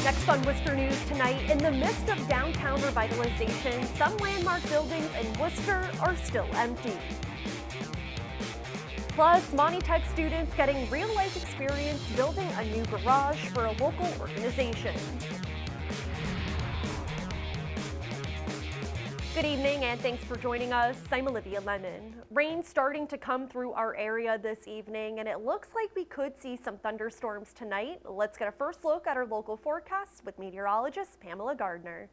Next on Worcester News tonight, in the midst of downtown revitalization, some landmark buildings in Worcester are still empty. Plus, Monty Tech students getting real-life experience building a new garage for a local organization. Good evening and thanks for joining us. I'm Olivia Lemon. Rain starting to come through our area this evening, and it looks like we could see some thunderstorms tonight. Let's get a first look at our local forecasts with meteorologist Pamela Gardner.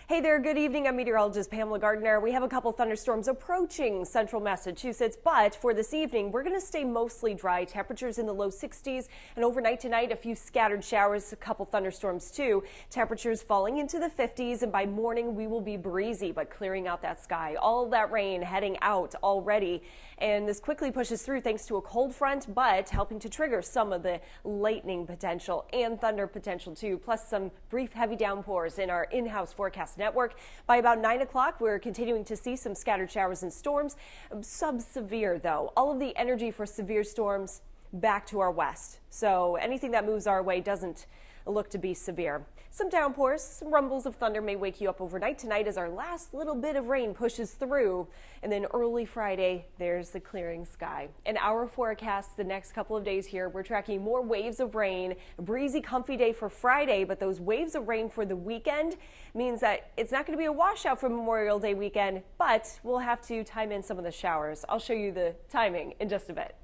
Hey there, good evening. I'm meteorologist Pamela Gardner. We have a couple thunderstorms approaching central Massachusetts, but for this evening, we're going to stay mostly dry. Temperatures in the low 60s, and overnight tonight, a few scattered showers, a couple thunderstorms too. Temperatures falling into the 50s, and by morning, we will be breezy, but clearing out that sky. All of that rain heading out already, and this quickly pushes through thanks to a cold front, but helping to trigger some of the lightning potential and thunder potential too, plus some brief heavy downpours in our in-house forecast network. By about 9 o'clock, we're continuing to see some scattered showers and storms. Sub-severe, though. All of the energy for severe storms back to our west. So anything that moves our way doesn't look to be severe. Some downpours, some rumbles of thunder may wake you up overnight tonight as our last little bit of rain pushes through. And then early Friday, there's the clearing sky. In our forecast the next couple of days here, we're tracking more waves of rain. A breezy, comfy day for Friday, but those waves of rain for the weekend means that it's not going to be a washout for Memorial Day weekend, but we'll have to time in some of the showers. I'll show you the timing in just a bit.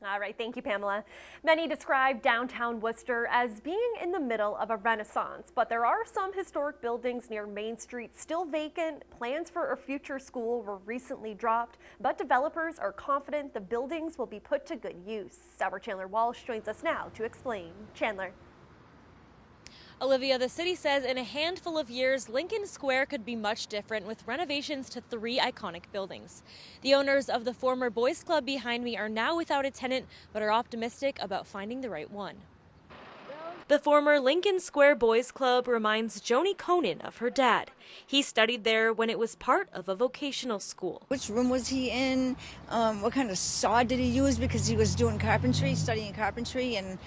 All right, thank you, Pamela. Many describe downtown Worcester as being in the middle of a renaissance, but there are some historic buildings near Main Street still vacant. Plans for a future school were recently dropped, but developers are confident the buildings will be put to good use. Our Chandler Walsh joins us now to explain. Chandler. Olivia, the city says in a handful of years, Lincoln Square could be much different with renovations to 3 iconic buildings. The owners of the former Boys Club behind me are now without a tenant, but are optimistic about finding the right one. The former Lincoln Square Boys Club reminds Joni Conan of her dad. He studied there when it was part of a vocational school. Which room was he in? What kind of saw did he use? Because he was doing carpentry, studying carpentry, and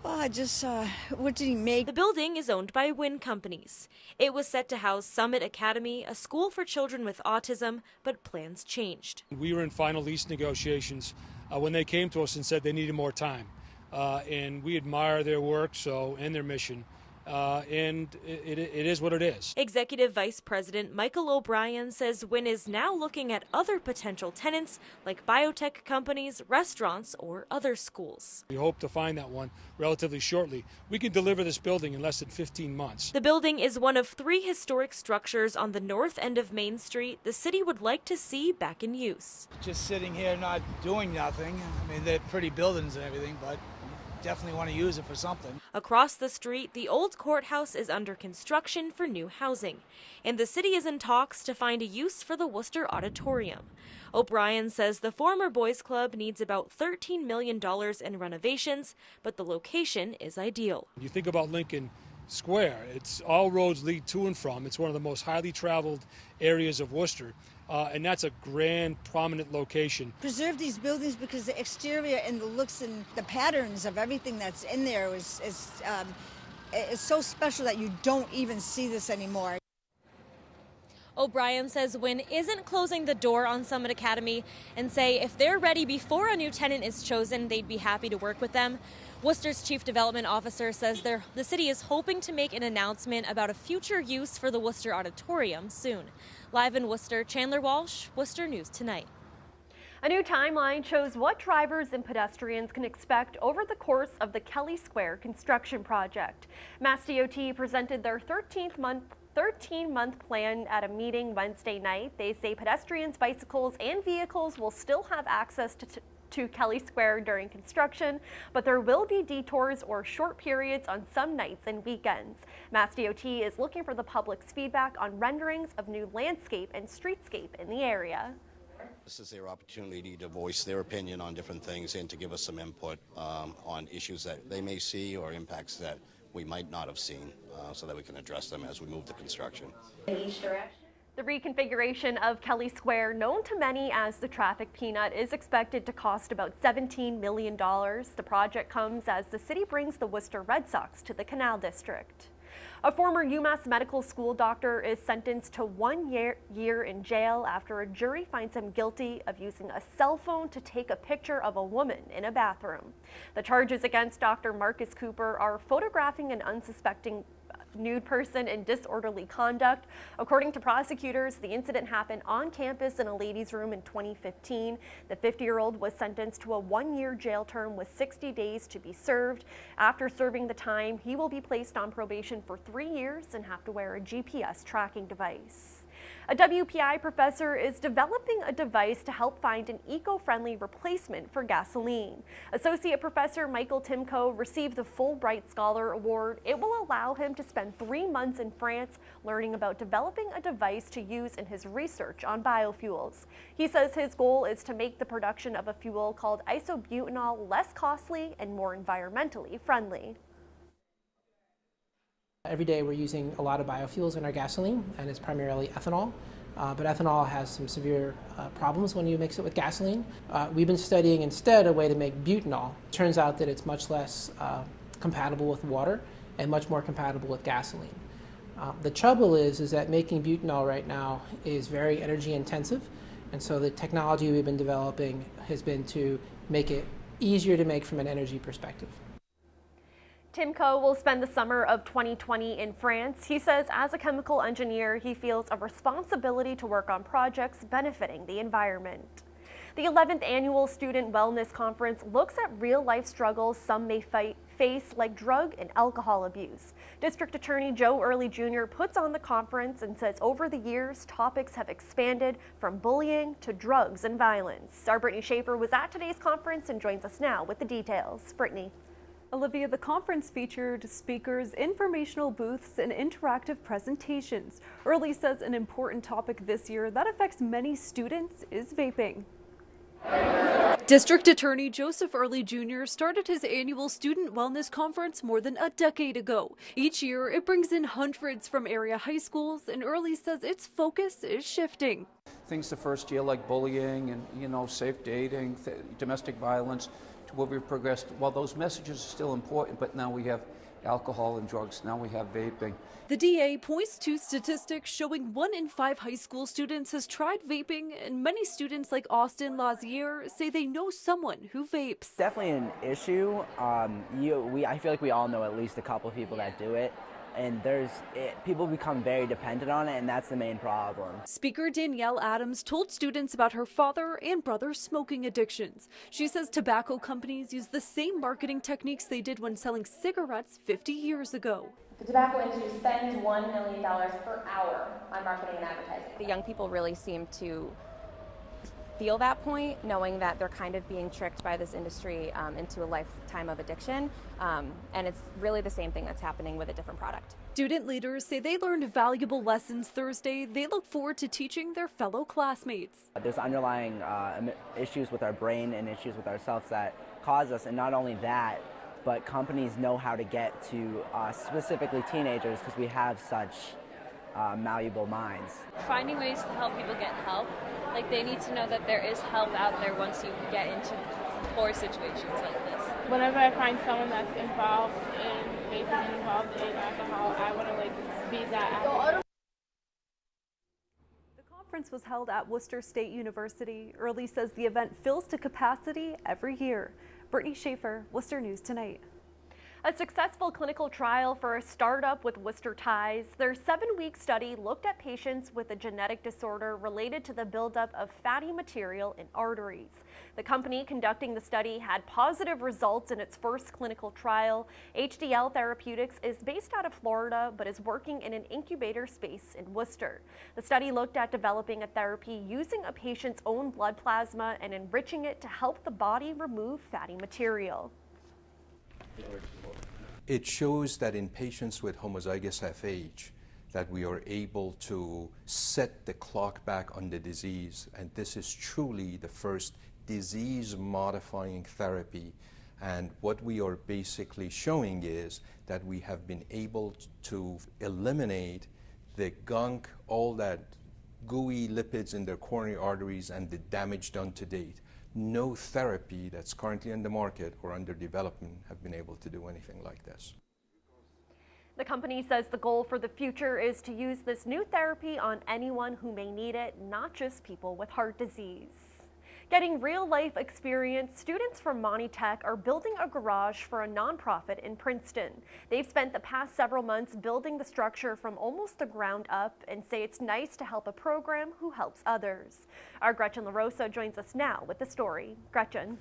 what did he make? The building is owned by Wind Companies. It was set to house Summit Academy, a school for children with autism, but plans changed. We were in final lease negotiations when they came to us and said they needed more time. And we admire their work and their mission. And it is what it is. Executive Vice President Michael O'Brien says Wynn is now looking at other potential tenants like biotech companies, restaurants, or other schools. We hope to find that one relatively shortly. We can deliver this building in less than 15 months. The building is one of 3 historic structures on the north end of Main Street the city would like to see back in use. Just sitting here not doing nothing. I mean, they're pretty buildings and everything, but definitely want to use it for something. Across the street, the old courthouse is under construction for new housing, and the city is in talks to find a use for the Worcester Auditorium. O'Brien says the former Boys Club needs about $13 million in renovations, but the location is ideal. You think about Lincoln Square, it's all roads lead to and from. It's one of the most highly traveled areas of Worcester. And that's a grand, prominent location. Preserve these buildings because the exterior and the looks and the patterns of everything that's in there is so special that you don't even see this anymore. O'Brien says Wynn isn't closing the door on Summit Academy and say if they're ready before a new tenant is chosen, they'd be happy to work with them. Worcester's Chief Development Officer says the city is hoping to make an announcement about a future use for the Worcester Auditorium soon. Live in Worcester, Chandler Walsh, Worcester News Tonight. A new timeline shows what drivers and pedestrians can expect over the course of the Kelley Square construction project. MassDOT presented their 13-month plan at a meeting Wednesday night. They say pedestrians, bicycles, and vehicles will still have access to Kelley Square during construction, but there will be detours or short periods on some nights and weekends. MassDOT is looking for the public's feedback on renderings of new landscape and streetscape in the area. This is their opportunity to voice their opinion on different things and to give us some input on issues that they may see or impacts that we might not have seen so that we can address them as we move to construction. In each direction? The reconfiguration of Kelley Square, known to many as the traffic peanut, is expected to cost about $17 million. The project comes as the city brings the Worcester Red Sox to the Canal District. A former UMass medical school doctor is sentenced to 1 year in jail after a jury finds him guilty of using a cell phone to take a picture of a woman in a bathroom. The charges against Dr. Marcus Cooper are photographing an unsuspecting nude person in disorderly conduct. According to prosecutors, the incident happened on campus in a ladies' room in 2015. The 50-year-old was sentenced to a 1-year jail term with 60 days to be served. After serving the time, he will be placed on probation for 3 years and have to wear a GPS tracking device. A WPI professor is developing a device to help find an eco-friendly replacement for gasoline. Associate Professor Michael Timko received the Fulbright Scholar Award. It will allow him to spend 3 months in France learning about developing a device to use in his research on biofuels. He says his goal is to make the production of a fuel called isobutanol less costly and more environmentally friendly. Every day we're using a lot of biofuels in our gasoline, and it's primarily ethanol. But ethanol has some severe problems when you mix it with gasoline. We've been studying instead a way to make butanol. It turns out that it's much less compatible with water and much more compatible with gasoline. The trouble is that making butanol right now is very energy intensive, and so the technology we've been developing has been to make it easier to make from an energy perspective. Timko will spend the summer of 2020 in France. He says as a chemical engineer, he feels a responsibility to work on projects benefiting the environment. The 11th annual Student Wellness Conference looks at real-life struggles some may face, like drug and alcohol abuse. District Attorney Joe Early Jr. puts on the conference and says over the years, topics have expanded from bullying to drugs and violence. Our Brittany Schaefer was at today's conference and joins us now with the details. Brittany. Olivia, the conference featured speakers, informational booths, and interactive presentations. Early says an important topic this year that affects many students is vaping. District Attorney Joseph Early Jr. started his annual Student Wellness Conference more than a decade ago. Each year, it brings in hundreds from area high schools, and Early says its focus is shifting. Things the first year like bullying and, safe dating, domestic violence, to where we've progressed. While those messages are still important, but now we have alcohol and drugs, now we have vaping. The DA points to statistics showing 1 in 5 high school students has tried vaping, and many students like Austin Lazier say they know someone who vapes. Definitely an issue. I feel like we all know at least a couple of people that do it. And people become very dependent on it, and that's the main problem. Speaker Danielle Adams told students about her father and brother's smoking addictions. She says tobacco companies use the same marketing techniques they did when selling cigarettes 50 years ago. The tobacco industry spends $1 million per hour on marketing and advertising. The young people really seem to feel that point, knowing that they're kind of being tricked by this industry into a lifetime of addiction. And it's really the same thing that's happening with a different product. Student leaders say they learned valuable lessons Thursday. They look forward to teaching their fellow classmates. There's underlying issues with our brain and issues with ourselves that cause us, and not only that, but companies know how to get to specifically teenagers because we have such malleable minds. Finding ways to help people get help. Like, they need to know that there is help out there once you get into poor situations like this. Whenever I find someone that's involved in vaping and involved in alcohol, I want to be that advocate. The conference was held at Worcester State University. Early says the event fills to capacity every year. Brittany Schaefer, Worcester News Tonight. A successful clinical trial for a startup with Worcester ties. Their 7-week study looked at patients with a genetic disorder related to the buildup of fatty material in arteries. The company conducting the study had positive results in its first clinical trial. HDL Therapeutics is based out of Florida, but is working in an incubator space in Worcester. The study looked at developing a therapy using a patient's own blood plasma and enriching it to help the body remove fatty material. It shows that in patients with homozygous FH that we are able to set the clock back on the disease, and this is truly the first disease-modifying therapy. And what we are basically showing is that we have been able to eliminate the gunk, all that gooey lipids in their coronary arteries and the damage done to date. No therapy that's currently on the market or under development have been able to do anything like this. The company says the goal for the future is to use this new therapy on anyone who may need it, not just people with heart disease. Getting real-life experience, students from Monty Tech are building a garage for a nonprofit in Princeton. They've spent the past several months building the structure from almost the ground up and say it's nice to help a program who helps others. Our Gretchen LaRosa joins us now with the story. Gretchen.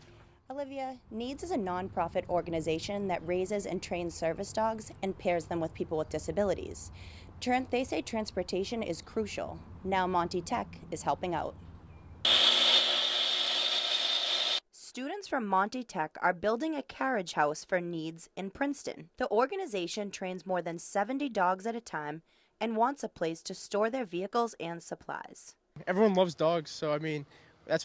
Olivia, NEADS is a nonprofit organization that raises and trains service dogs and pairs them with people with disabilities. They say transportation is crucial. Now Monty Tech is helping out. Students from Monty Tech are building a carriage house for NEADS in Princeton. The organization trains more than 70 dogs at a time and wants a place to store their vehicles and supplies. Everyone loves dogs, so I mean, I'm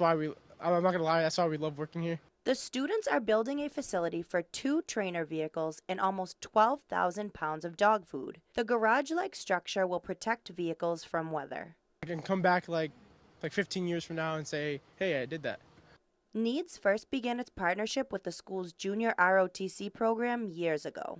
not gonna lie, that's why we love working here. The students are building a facility for 2 trainer vehicles and almost 12,000 pounds of dog food. The garage-like structure will protect vehicles from weather. I can come back like 15 years from now and say, hey, I did that. NEADS first began its partnership with the school's junior ROTC program years ago.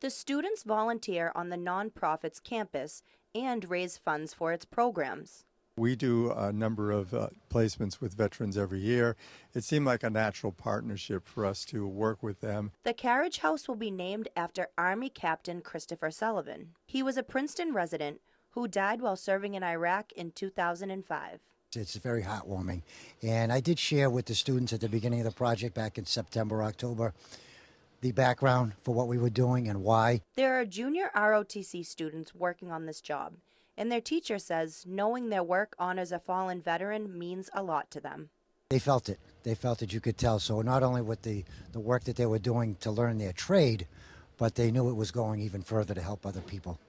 The students volunteer on the nonprofit's campus and raise funds for its programs. We do a number of placements with veterans every year. It seemed like a natural partnership for us to work with them. The Carriage House will be named after Army Captain Christopher Sullivan. He was a Princeton resident who died while serving in Iraq in 2005. It's very heartwarming. And I did share with the students at the beginning of the project back in September, October, the background for what we were doing and why. There are junior ROTC students working on this job, and their teacher says knowing their work honors a fallen veteran means a lot to them. They felt it. They felt it, you could tell. So not only with the work that they were doing to learn their trade, but they knew it was going even further to help other people.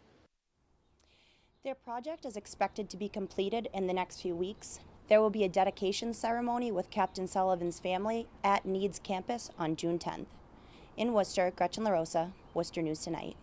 Their project is expected to be completed in the next few weeks. There will be a dedication ceremony with Captain Sullivan's family at NEADS campus on June 10th. In Worcester, Gretchen LaRosa, Worcester News Tonight.